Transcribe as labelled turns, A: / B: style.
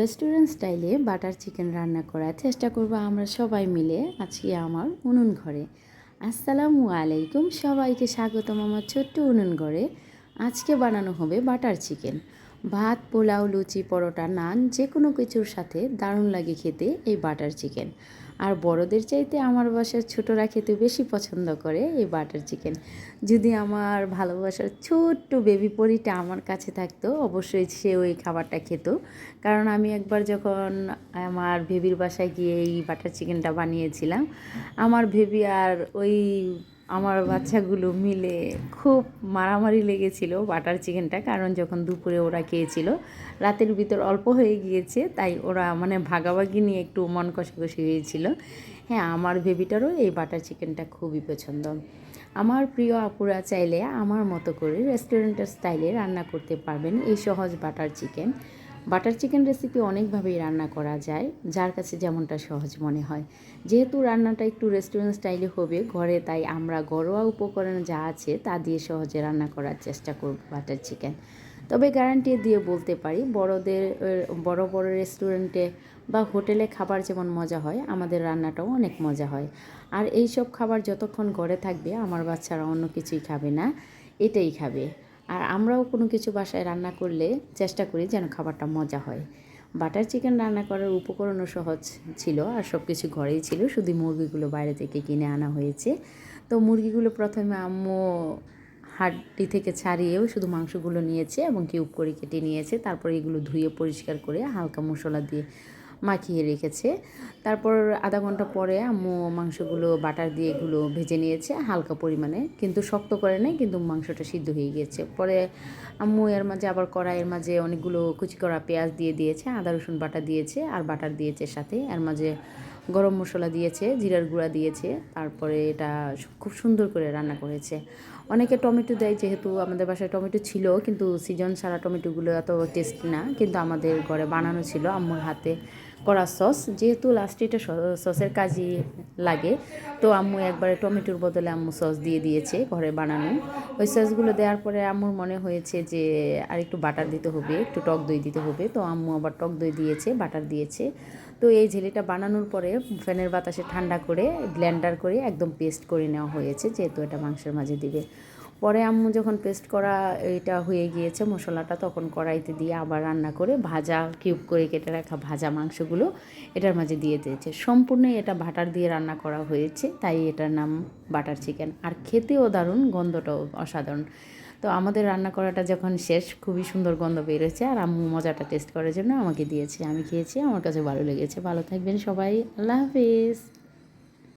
A: Restaurant স্টাইলে butter chicken রান্না করার চেষ্টা করব আমরা সবাই মিলে আজকে আমার উনুন ঘরে। আসসালামু আলাইকুম, সবাইকে স্বাগতম আমার ছোট্ট উনুন ঘরে। আজকে বানানো হবে বাটার চিকেন। ভাত, পোলাও, লুচি, পরোটা, নান যে কোনো কিছুর সাথে দারুণ লাগে খেতে এই বাটার চিকেন। আর বড়দের চাইতে আমার বাসার ছোটরা খেতে বেশি পছন্দ করে এই বাটার চিকেন। যদি আমার ভালোবাসার ছোট্ট বেবি পরিটা আমার কাছে থাকতো, অবশ্যই সে ওই খাবারটা খেত। কারণ আমি একবার যখন আমার বেবির বাসায় গিয়ে এই বাটার চিকেনটা বানিয়েছিলাম, আমার বেবি আর ওই আমার বাচ্চাগুলো মিলে খুব মারামারি লেগেছিল বাটার চিকেনটা। কারণ যখন দুপুরে ওরা খেয়েছিল, রাতের ভিতর অল্প হয়ে গিয়েছে, তাই ওরা মানে ভাগাভাগি নিয়ে একটু মন কষাকষি হয়েছিল। হ্যাঁ, আমার বেবিটারও এই বাটার চিকেনটা খুবই পছন্দ। আমার প্রিয় আপুরা চাইলে আমার মতো করে রেস্টুরেন্টের স্টাইলে রান্না করতে পারবেন এই সহজ butter chicken. Butter chicken recipe অনেকভাবেই রান্না করা যায়, যার কাছে যেমনটা সহজ মনে হয়। যেহেতু রান্নাটা একটু রেস্টুরেন্ট স্টাইলে হবে ঘরে, তাই আমরা ঘরোয়া উপকরণ যা আছে তা দিয়ে সহজে রান্না করার চেষ্টা করব বাটার চিকেন। তবে গ্যারান্টি দিয়ে বলতে পারি, বড় বড় রেস্টুরেন্টে বা হোটেলে খাবার যেমন মজা হয়, আমাদের রান্নাটাও অনেক মজা হয়। আর এই সব খাবার যতক্ষণ ঘরে থাকবে আমার বাচ্চারা অন্য কিছুই খাবে না, এটাই খাবে। আর আমরাও কোনো কিছু বাসায় রান্না করলে চেষ্টা করি যেন খাবারটা মজা হয়। বাটার চিকেন রান্না করার উপকরণও সহজ ছিল, আর সব কিছু ঘরেই ছিল, শুধু মুরগিগুলো বাইরে থেকে কিনে আনা হয়েছে। তো মুরগিগুলো প্রথমে আম্মু হাড্ডি থেকে ছাড়িয়েও শুধু মাংসগুলো নিয়েছে এবং কিউব করে কেটে নিয়েছে। তারপরে এগুলো ধুয়ে পরিষ্কার করে হালকা মশলা দিয়ে মাখিয়ে রেখেছে। তারপর আধা ঘন্টা পরে আম্মু মাংসগুলো বাটার দিয়ে এগুলো ভেজে নিয়েছে হালকা পরিমাণে, কিন্তু শক্ত করে নেই, কিন্তু মাংসটা সিদ্ধ হয়ে গিয়েছে। পরে আম্মু এর মাঝে আবার কড়াইয়ের মাঝে অনেকগুলো কুচি করা পেঁয়াজ দিয়ে দিয়েছে, আদা রসুন বাটা দিয়েছে আর বাটার দিয়েছে সাথে। এর মাঝে গরম মশলা দিয়েছে, জিরার গুঁড়া দিয়েছে। তারপরে এটা খুব সুন্দর করে রান্না করেছে। অনেকে টমেটো দেয়, যেহেতু আমাদের বাসায় টমেটো ছিল, কিন্তু সিজন ছাড়া টমেটোগুলো এত টেস্ট না, কিন্তু আমাদের ঘরে বানানো ছিল আম্মুর হাতে করা সস। যেহেতু লাস্টে এটা সসের কাজই লাগে, তো আম্মু একবারে টমেটোর বদলে আম্মু সস দিয়ে দিয়েছে ঘরে বানানো। ওই সসগুলো দেওয়ার পরে আম্মুর মনে হয়েছে যে আর একটু বাটার দিতে হবে, একটু টক দই দিতে হবে, তো আম্মু আবার টক দই দিয়েছে, বাটার দিয়েছে। তো এই ঝেলিটা বানানোর পরে ফ্যানের বাতাসে ঠান্ডা করে ব্লেন্ডার করে একদম পেস্ট করে নেওয়া হয়েছে, যেহেতু এটা মাংসের মাঝে দিবে। পরে আম্মু যখন পেস্ট করা এটা হয়ে গিয়েছে মশলাটা, তখন কড়াইতে দিয়ে আবার রান্না করে ভাজা কিউব করে কেটে রাখা ভাজা মাংসগুলো এটার মাঝে দিয়ে দিয়েছে। সম্পূর্ণই এটা বাটার দিয়ে রান্না করা হয়েছে, তাই এটার নাম বাটার চিকেন। আর খেতেও দারুণ, গন্ধটাও অসাধারণ। তো আমাদের রান্না করাটা যখন শেষ, খুবই সুন্দর গন্ধ বেরোচ্ছে, আর আম্মু মজাটা টেস্ট করার জন্য আমাকে দিয়েছে। আমি খেয়েছি, আমার কাছে ভালো লেগেছে। ভালো থাকবেন সবাই, আল্লাহ হাফিজ।